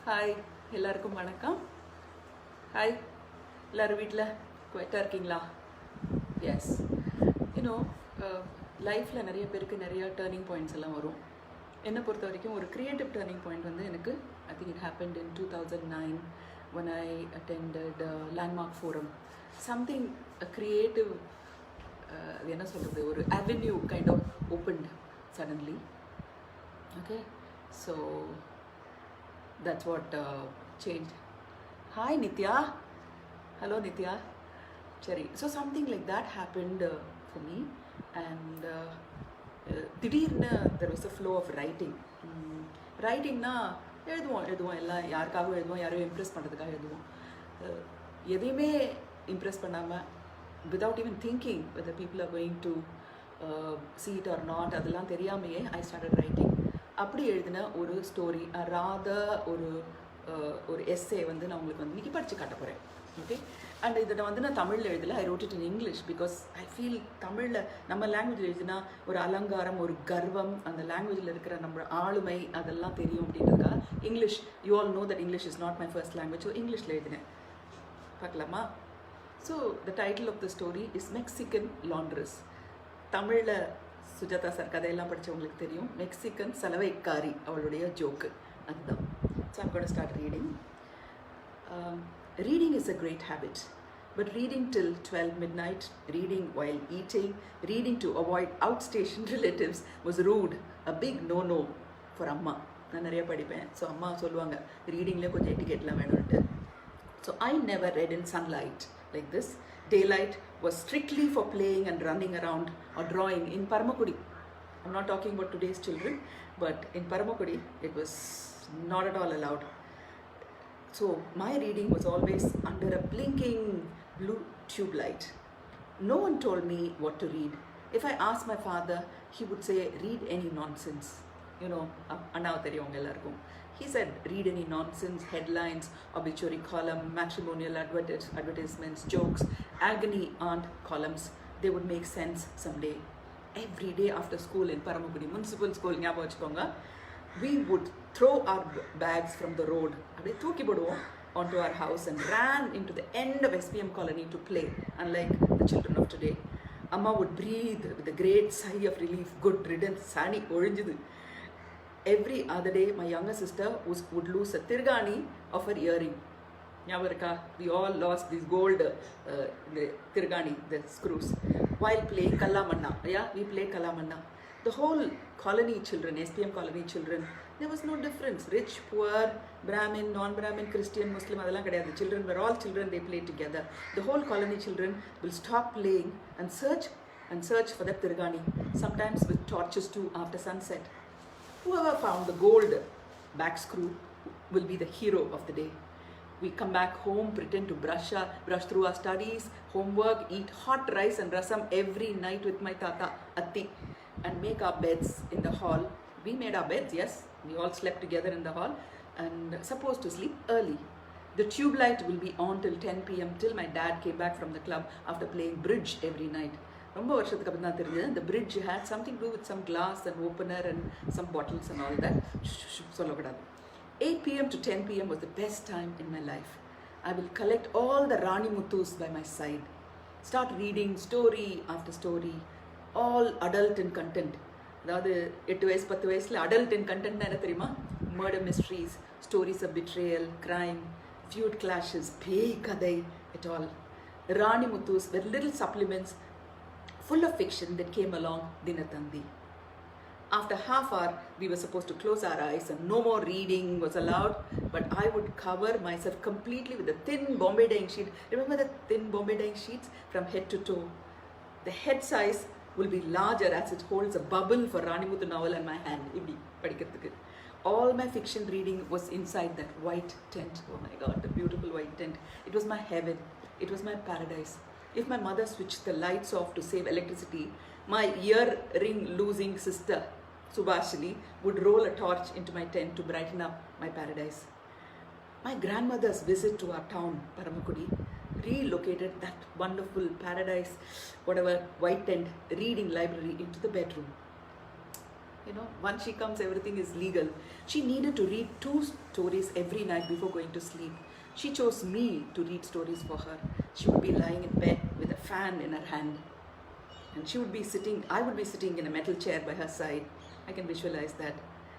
Hi எல்லாருக்கும் வணக்கம். Hi எல்லோரும் வீட்டில் குவைட்டாக இருக்கீங்களா? எஸ், யூனோ லைஃப்பில் நிறைய பேருக்கு நிறைய டேர்னிங் பாயிண்ட்ஸ் எல்லாம் வரும். என்னை பொறுத்த வரைக்கும் ஒரு க்ரியேட்டிவ் டேர்னிங் பாயிண்ட் வந்து எனக்கு I think it happened in 2009 when I attended landmark forum. Something creative, அது என்ன சொல்கிறது, ஒரு avenue kind of opened suddenly. Okay, so that's what changed. Hi Nitya. Hello Nitya. Cherry. So something like that happened for me, and திடீர்னு there was a flow of writing. ரைட்டிங்னா எழுதுவோம் எல்லாம் யாருக்காகவும் எழுதுவோம், யாரையும் இம்ப்ரெஸ் பண்ணுறதுக்காக எழுதுவோம். எதையுமே இம்ப்ரெஸ் பண்ணாமல் without even thinking whether people are going to see it or not, அதெல்லாம் தெரியாமையே I started writing. அப்படி எழுதின ஒரு ஸ்டோரி, ஒரு எஸ்ஸே வந்து நான் உங்களுக்கு வந்து இன்றைக்கி படித்து காட்ட போகிறேன். ஓகே, அண்ட் இதை வந்து நான் தமிழில் எழுதலை. I wrote it in English because I feel தமிழில் நம்ம லாங்குவேஜில் எழுதினா ஒரு அலங்காரம், ஒரு கர்வம், அந்த லாங்குவேஜில் இருக்கிற நம்ம ஆளுமை அதெல்லாம் தெரியும் அப்படின்றதுக்காக English. You all know that English is not my first language. So இங்கிலீஷில் எழுதினேன். பார்க்கலாமா? So the title of the story is Mexican laundress. தமிழில் சுஜாதா சார் கதையெல்லாம் படித்தவங்களுக்கு தெரியும். மெக்சிகன் சலவைக்காரி, அவளுடைய ஜோக்கு அதுதான். So I'm going to start reading. Reading is a great habit, but reading till 12 midnight, reading while eating, reading to avoid outstation relatives was rude, a big no-no for Amma. நான் நிறைய படிப்பேன். So அம்மா சொல்லுவாங்க ரீடிங்கில் கொஞ்சம் எட்டிகேட்லாம் வேணும்ட்டு. So I never read in sunlight like this. Daylight was strictly for playing and running around or drawing in Paramakudi. I'm not talking about today's children, but in Paramakudi it was not at all allowed. So my reading was always under a blinking blue tube light. No one told me what to read. If I asked my father, he would say, read any nonsense. You know, anna theriyum ellarkum. He said, read any nonsense, headlines, obituary column, matrimonial advertisements, jokes, agony aunt columns. They would make sense someday. Every day after school in Paramakudi Municipal School, ஞாபகம் வச்சுக்கோங்க, we would throw our bags from the road, அப்படியே தூக்கி போடுவோம், onto our house and ran into the end of SPM colony to play, unlike the children of today. Amma would breathe with a great sigh of relief. Good riddance, sani orinjudhu. Every other day my younger sister would lose a tirgani of her earring. ஞாபகம், we all lost these gold the tirgani, the screws, while playing kallamanna. Yeah, we played kallamanna. The whole colony children, SPM colony children, there was no difference. Rich, poor, Brahmin, non-Brahmin, Christian, Muslim, adala kadiyadhu. Children were all children, they played together. The whole colony children will stop playing and search for that tirgani, sometimes with torches too after sunset. Whoever found the gold back screw will be the hero of the day. We come back home, pretend to brush through our studies, homework, eat hot rice and rasam every night with my tata, Atti, and make our beds in the hall. We made our beds, yes. We all slept together in the hall and supposed to sleep early. The tube light will be on till 10 p.m. till my dad came back from the club after playing bridge every night. ரொம்ப வருஷத்துக்கு அப்புறம் தான் தெரிஞ்சது the bridge had something to do with some glass and opener and some bottles and all that. சொல்லக்கூடாது. 8 p.m. to 10 p.m. was the best time in my life. I will collect all the Rani Muthus by my side. Start reading story after story, all adult in content. அதாவது 8 வயசு 10 வயசில் adult in content என்ன தெரியுமா? Murder mysteries, stories of betrayal, crime, feud clashes, பேய் கதை, it all. Rani Muthus were little supplements full of fiction that came along Dinatandi. After half hour, we were supposed to close our eyes and no more reading was allowed, but I would cover myself completely with a thin Bombay dyeing sheet. Remember the thin Bombay dyeing sheets from head to toe? The head size will be larger as it holds a bubble for Rani Muthu novel in my hand. Ipdi padikradhukku. All my fiction reading was inside that white tent. Oh my God, the beautiful white tent. It was my heaven. It was my paradise. If my mother switched the lights off to save electricity, my earring losing sister Suhasini would roll a torch into my tent to brighten up my paradise. My grandmother's visit to our town, Paramakudi, relocated that wonderful paradise, whatever, white tent reading library into the bedroom. You know, once she comes, everything is legal. She needed to read 2 stories every night before going to sleep. She chose me to read stories for her. She would be lying in bed with a fan in her hand. And I would be sitting in a metal chair by her side. I can visualize that.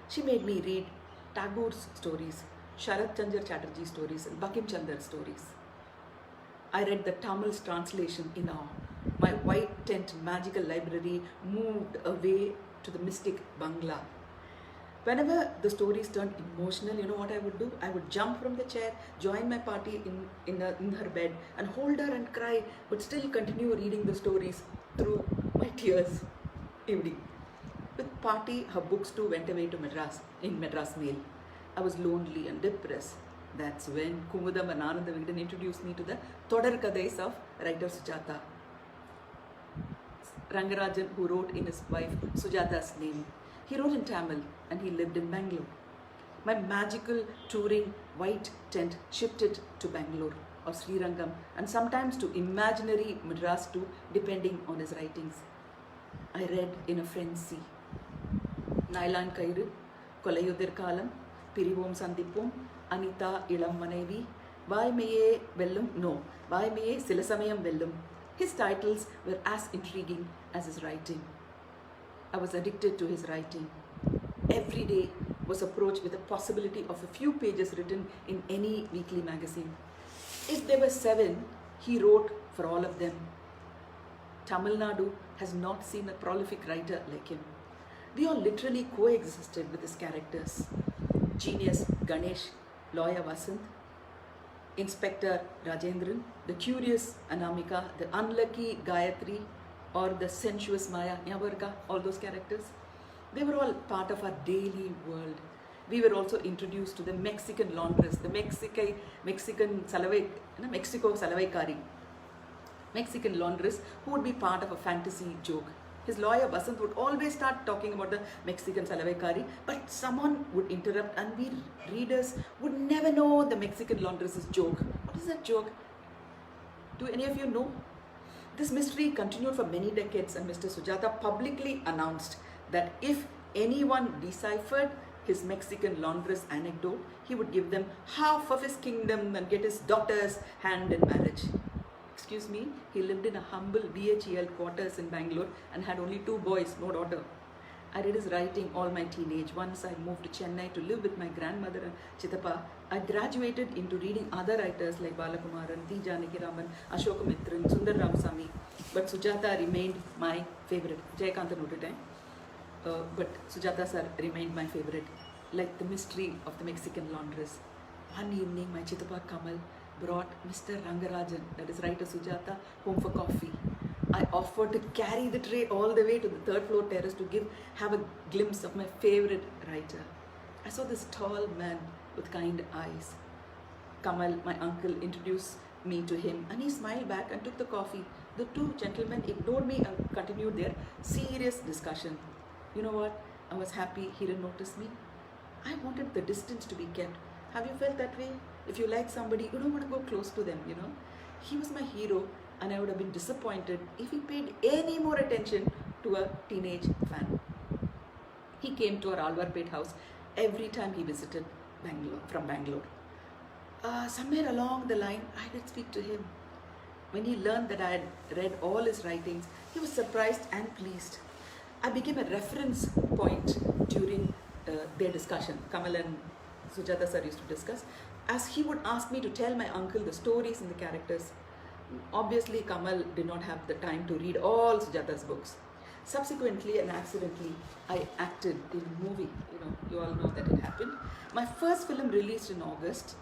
She made me read Tagore's stories, Sharat Chandra Chatterjee stories, and Bankim Chandra stories. I read the Tamil's translation in awe. My white tent magical library moved away to the mystic Bangla. Whenever the stories turned emotional, you know what I would do? I would jump from the chair, join my party in her bed, and hold her and cry, but still continue reading the stories through my tears. Evening. With party, her books too went away to Madras Mail. I was lonely and depressed. That's when Kumudam and Ananda Vigdan introduced me to the Todar Kadais of writer Sujata. Rangarajan, who wrote in his wife Sujata's name. He wrote in Tamil and he lived in Bangalore. My magical touring white tent shifted to Bangalore or Srirangam and sometimes to imaginary Madras too, depending on his writings. I read in a frenzy. Nailan Kairu, Kolayudir Kalam, Pirivom Sandipum, Anita Ilam Manevi, Vaimeye Vellum, no, Vaimeye Silasamayam Vellum. His titles were as intriguing as his writing. I was addicted to his writing. Every day was approached with the possibility of a few pages written in any weekly magazine. If there were 7, he wrote for all of them. Tamil Nadu has not seen a prolific writer like him. We all literally coexisted with his characters. Genius Ganesh, lawyer Vasant, Inspector Rajendran, the curious Anamika, the unlucky Gayatri, or the sensuous Maya, Nyavarga, all those characters. They were all part of our daily world. We were also introduced to the Mexican laundress, the Mexico Salavai Mexican laundress who would be part of a fantasy joke. His lawyer Vasant would always start talking about the Mexican Salavai, but someone would interrupt and we readers would never know the Mexican laundress's joke. What is that joke? Do any of you know? This mystery continued for many decades and Mr. Sujata publicly announced that if anyone deciphered his Mexican laundress anecdote, he would give them half of his kingdom and get his daughter's hand in marriage. Excuse me, he lived in a humble BHEL quarters in Bangalore and had only 2 boys, no daughter. I read his writing all my teenage. Once I moved to Chennai to live with my grandmother and Chitappa, I graduated into reading other writers like Balakumaran, T. Janakiraman, Ashoka Mitran, Sundar Ramasamy. But Sujata remained my favorite. Jayakanta noted it. But Sujata sir remained my favorite. Like the mystery of the Mexican laundress. One evening, my Chitappa Kamal brought Mr. Rangarajan, that is writer Sujata, home for coffee. I offered to carry the tray all the way to the 3rd floor terrace to have a glimpse of my favorite writer. I saw this tall man with kind eyes. Kamal, my uncle, introduced me to him and he smiled back and took the coffee. The 2 gentlemen ignored me and continued their serious discussion. You know what? I was happy he didn't notice me. I wanted the distance to be kept. Have you felt that way? If you like somebody, you don't want to go close to them, you know. He was my hero and I would have been disappointed if he paid any more attention to a teenage fan. He came to our Alvarpet house every time he visited from Bangalore. Somewhere along the line, I did speak to him. When he learned that I had read all his writings, he was surprised and pleased. I became a reference point during their discussion. Kamal and Sujata sir used to discuss, as he would ask me to tell my uncle the stories and the characters. Obviously, Kamal did not have the time to read all Sujata's books. Subsequently and accidentally, I acted in a movie. You all know that it happened. My first film released in August,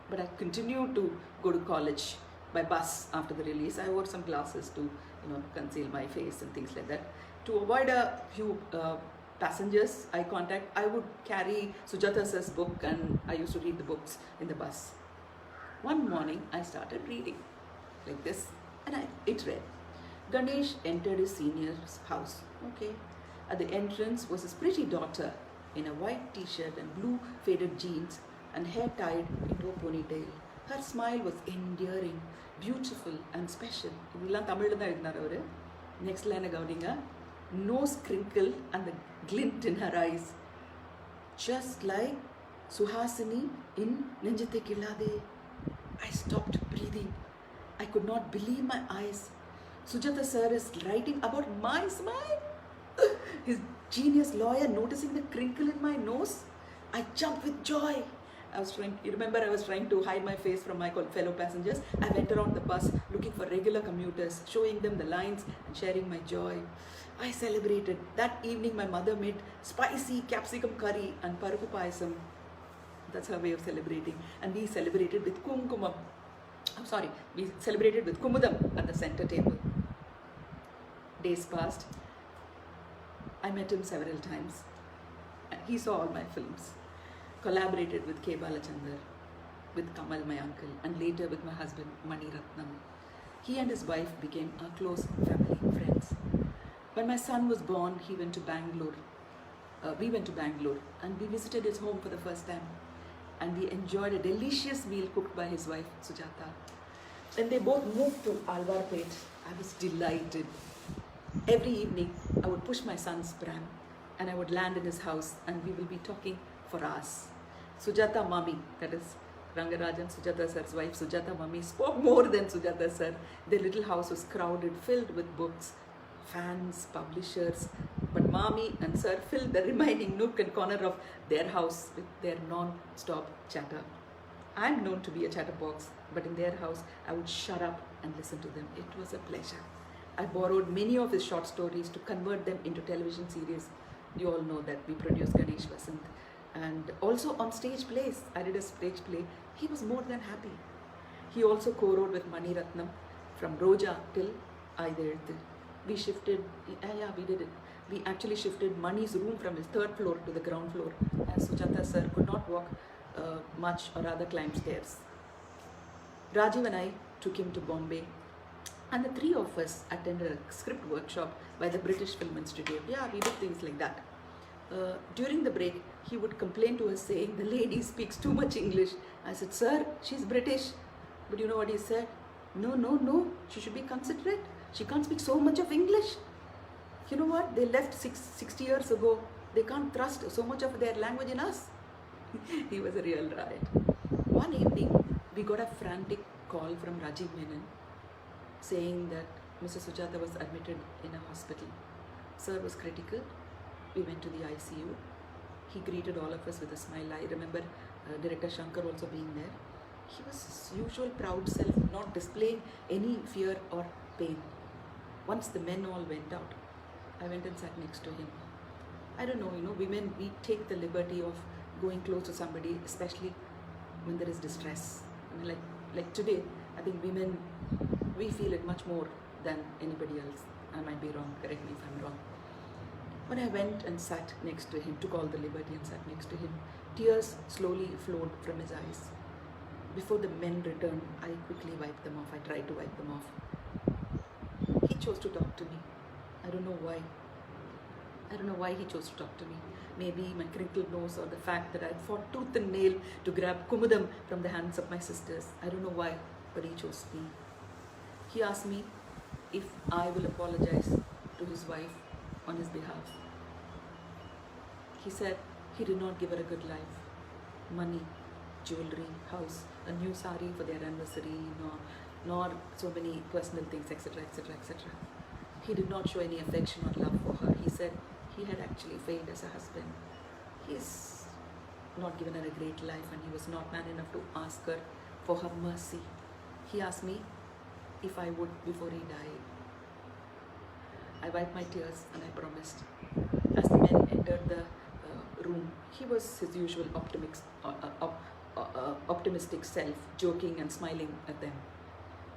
but I continued to go to college by bus after the release. I wore some glasses to, conceal my face and things like that. To avoid a few passengers, eye contact, I would carry Sujata sir's book and I used to read the books in the bus. One morning, I started reading like this and it read, Ganesh entered his senior's house. Okay. At the entrance was his pretty daughter in a white t-shirt and blue faded jeans and hair tied into a ponytail. Her smile was endearing, beautiful and special. Next line, nose crinkle and the glint in her eyes. Just like Suhasini in Nenjathe Killade. I stopped breathing. I could not believe my eyes. Sujata sir is writing about my smile. His genius lawyer noticing the crinkle in my nose. I jumped with joy. I was trying to hide my face from my fellow passengers. I went around the bus looking for regular commuters, showing them the lines and sharing my joy. I celebrated. That evening my mother made spicy capsicum curry and parapu payasam. That's her way of celebrating. And we celebrated with kumkumam. We celebrated with kumudam at the center table. Days passed. I met him several times. He saw all my films. Collaborated with K. Balachandar, with Kamal, my uncle, and later with my husband, Maniratnam. He and his wife became our close family friends. When my son was born, he went to Bangalore. We went to Bangalore and we visited his home for the first time. And we enjoyed a delicious meal cooked by his wife, Sujata. When they both moved to Alvarpet, I was delighted. Every evening, I would push my son's pram and I would land in his house and we will be talking for hours. Sujata Mami, that is Rangarajan, Sujata sir's wife, Sujata Mami, spoke more than Sujata sir. Their little house was crowded, filled with books, fans, publishers. But Mami and sir filled the remaining nook and corner of their house with their non-stop chatter. I am known to be a chatterbox, but in their house, I would shut up and listen to them. It was a pleasure. I borrowed many of his short stories to convert them into television series. You all know that we produced Ganesh Vasant. And also on stage plays, I did a stage play. He was more than happy. He also co-wrote with Maniratnam from Roja till Aidezhu. We shifted, we did it. We actually shifted Mani's room from his third floor to the ground floor, as Sujata sir could not walk much or rather climb stairs. Rajiv and I took him to Bombay, and the three of us attended a script workshop by the British Film Institute. Yeah, we did things like that. During the break, he would complain to us saying, the lady speaks too much English. I said, sir, she's British. But you know what he said? No, she should be considerate. She can't speak so much of English. You know what? They left 60 years ago. They can't thrust so much of their language in us. He was a real riot. One evening, we got a frantic call from Rajiv Menon saying that Mr. Sujata was admitted in a hospital. Sir was critical. We went to the ICU. He greeted all of us with a smile. I remember Director Shankar also being there. He was his usual proud self, not displaying any fear or pain. Once the men all went out, I went and sat next to him. I don't know, women, we take the liberty of going close to somebody, especially when there is distress. Like today, I think women, we feel it much more than anybody else. I might be wrong, correct me if I'm wrong. When I went and sat next to him, took all the liberty and sat next to him, tears slowly flowed from his eyes. Before the men returned, I quickly wiped them off. I tried to wipe them off. He chose to talk to me. I don't know why. I don't know why he chose to talk to me. Maybe my crinkled nose or the fact that I fought tooth and nail to grab kumudam from the hands of my sisters. I don't know why, but he chose me. He asked me if I will apologize to his wife on his behalf. He said he did not give her a good life. Money, jewelry, house, a new sari for their anniversary, nor so many personal things, etc., etc., etc. He did not show any affection or love for her. He said he had actually failed as a husband. He's not given her a great life and he was not man enough to ask her for her mercy. He asked me if I would before he died. I wiped my tears and I promised. As the men entered the room, he was his usual optimistic self, joking and smiling at them.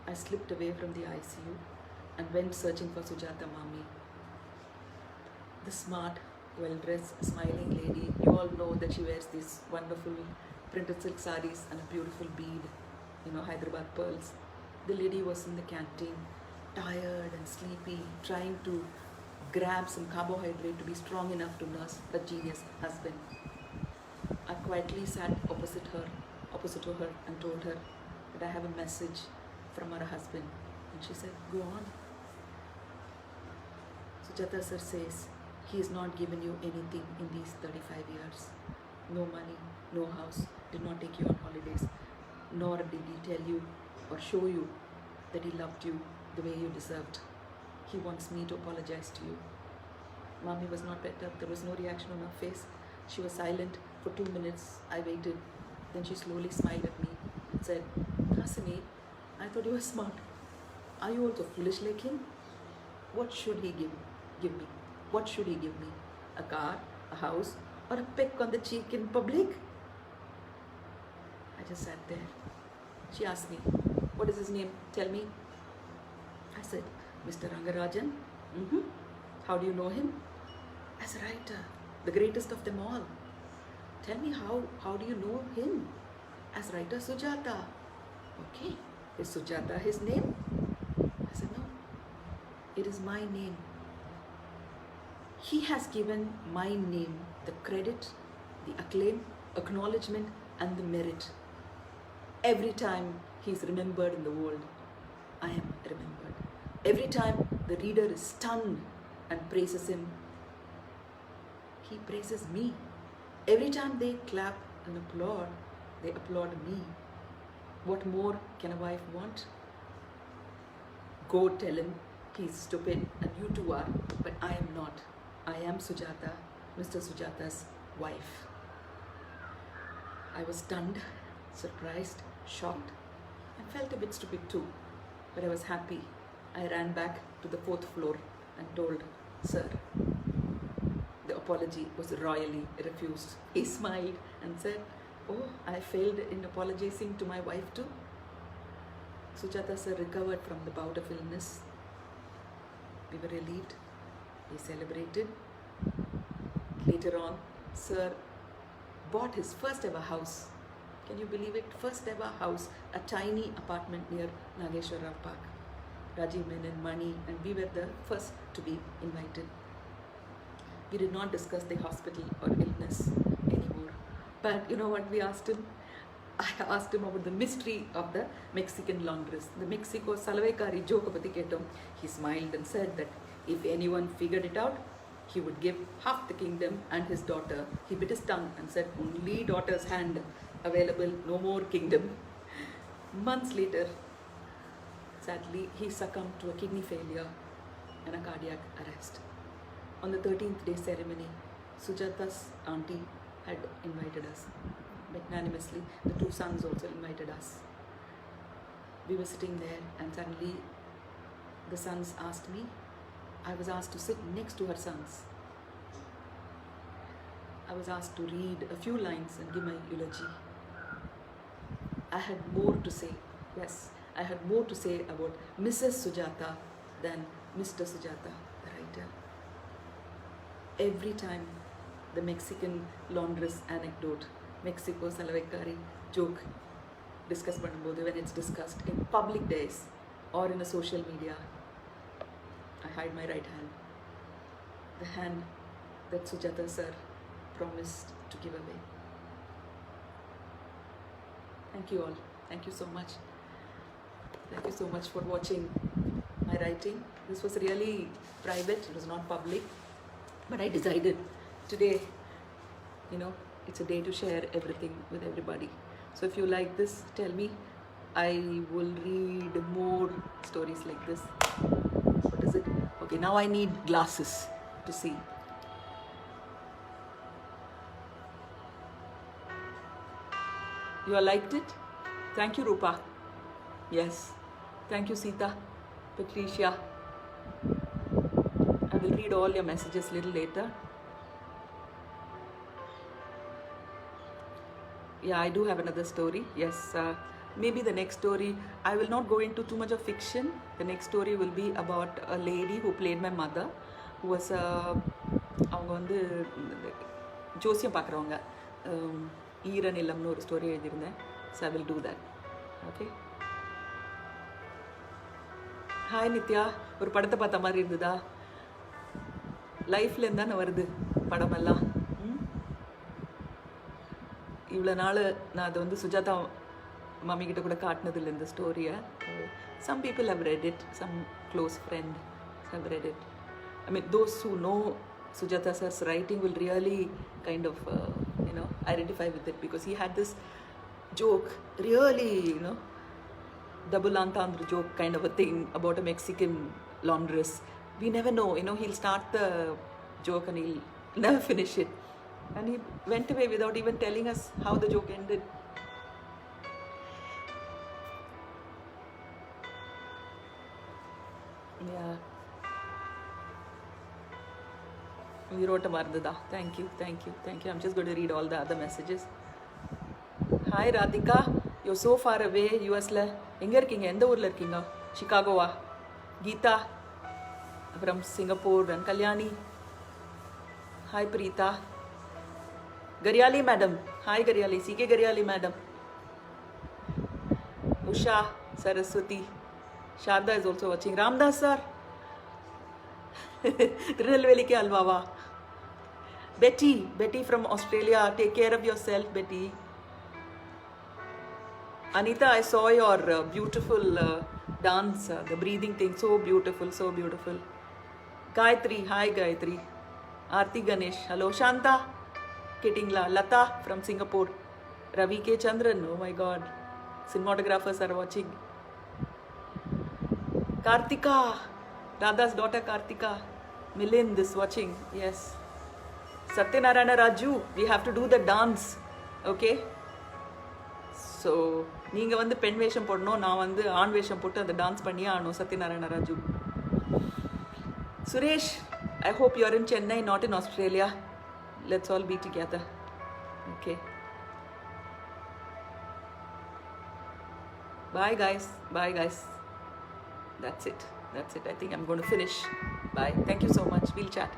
I slipped away from the ICU and went searching for Sujata Mami. The smart, well-dressed, smiling lady. You all know that she wears these wonderful printed silk sarees and a beautiful bead, Hyderabad pearls. The lady was in the canteen, tired and sleepy, trying to grab some carbohydrate to be strong enough to nurse her genius husband. I quietly sat opposite to her and told her that I have a message from her husband. And she said, go on. Sujata sir says, he has not given you anything in these 35 years. No money, no house, did not take you on holidays, nor did he tell you or show you that he loved you the way you deserved. He wants me to apologize to you. Mommy was not pet up. There was no reaction on her face. She was silent for 2 minutes. I waited. Then she slowly smiled at me and said, Hasini, I thought you were smart. Are you also foolish like him? What should he give me? What should he give me? A car, a house, or a peck on the cheek in public? I just sat there. She asked me, what is his name? Tell me. I said, Mr. Rangarajan. How do you know him? As a writer, the greatest of them all. Tell me how do you know him? As writer Sujata. Okay, is Sujata his name? I said, no, it is my name. He has given my name the credit, the acclaim, acknowledgement and the merit. Every time he is remembered in the world, I am remembered. Every time the reader is stunned and praises him, he praises me. Every time they clap and applaud, they applaud me. What more can a wife want? Go tell him he's stupid and you too are, but I am not. I am Sujata, Mr. Sujata's wife. I was stunned, surprised, shocked, and felt a bit stupid too, but I was happy. I ran back to the 4th floor and told, Sir, the apology was royally refused. He smiled and said, oh, I failed in apologizing to my wife too. Sujata sir recovered from the bout of illness. We were relieved. We celebrated. Later on, sir bought his first ever house. Can you believe it? First ever house, a tiny apartment near Nageshwara Park. Rajini and Mani, and we were the first to be invited. We did not discuss the hospital or illness anymore. But you know what we asked him? I asked him about the mystery of the Mexican laundress. The Mexico Salvaikari joke patti kettom. He smiled and said that if anyone figured it out, he would give half the kingdom and his daughter. He bit his tongue and said, only daughter's hand available, no more kingdom. Months later, sadly, he succumbed to a kidney failure and a cardiac arrest. On the 13th day ceremony, Sujata's auntie had invited us. Magnanimously, the 2 sons also invited us. We were sitting there and suddenly the sons asked me. I was asked to sit next to her sons. I was asked to read a few lines and give my eulogy. I had more to say. Yes, I had more to say about Mrs. Sujata than Mr. Sujata, the writer. Every time the Mexican laundress anecdote, Mexico Salvaikari joke discussed பண்ணும்போது, when it's discussed in public days or in a social media, I hide my right hand, the hand that Sujata sir promised to give away. Thank you all. Thank you so much. Thank you so much for watching my writing. This was really private, it was not public, but I decided today, it's a day to share everything with everybody. So if you like this, tell me. I will read more stories like this. What is it? Okay, now I need glasses to see. You all liked it? Thank you, Rupa. Yes. Thank you, Sita, Patricia. I will read all your messages a little later. Yeah, I do have another story. Yes, maybe the next story, I will not go into too much of fiction. The next story will be about a lady who played my mother, who was அவங்க வந்து ஜோசியம் பார்க்குறவங்க. ஈரநிலம்னு ஒரு story எழுதியிருந்தேன். So I will do that. Okay. Hi Nithya, ஒரு படத்தை பார்த்த மாதிரி இருந்ததா? லைஃப்லேருந்து தானே வருது படமெல்லாம். இவ்வளோ நாள் நான் அதை வந்து சுஜாதா மம்மிக்கிட்ட கூட காட்டினதில்லை இந்த ஸ்டோரியை. Some people have read it, some close friend have read it. I mean, those who know Sujata sir's writing will really kind of, identify with it, because he had this joke, really, double entendre joke kind of a thing about a Mexican laundress. We never know, he'll start the joke and he'll never finish it. And he went away without even telling us how the joke ended. Yeah. Virota Mardada. Thank you. I'm just going to read all the other messages. Hi Radhika, you're so far away, US-la. எங்க இருக்கீங்க? எந்த ஊர்ல இருக்கீங்க? Chicago-வா? Geeta from Singapore and Kalyani. Hi Preeta. Garyali madam. Hi Garyali. CK Garyali madam. Usha Saraswati. Sharda is also watching. Ramdas sir. Tirunelveli ke alvava. Betty from Australia. Take care of yourself, Betty. Anita, I saw your beautiful dance, the breathing thing, so beautiful. Gayatri, hi Gayatri. Aarti Ganesh, hello. Shanta, Kittingla. Lata from Singapore. Ravi K. Chandran, oh my god. Cinematographers are watching. Kartika, Radha's daughter Kartika. Milind is watching, yes. Satyanarayana Raju, we have to do the dance, okay? So, நீங்க வந்து பெண் வேஷம் போடணும், நான் வந்து ஆண் வேஷம் போட்டு அந்த டான்ஸ் பண்ணியே ஆகணும். Satyanarayana Raju. Suresh, I hope you are in Chennai, not in Australia. Let's all be together. Okay. Bye guys. That's it. I think I'm going to finish. Bye. Thank you so much. We'll chat.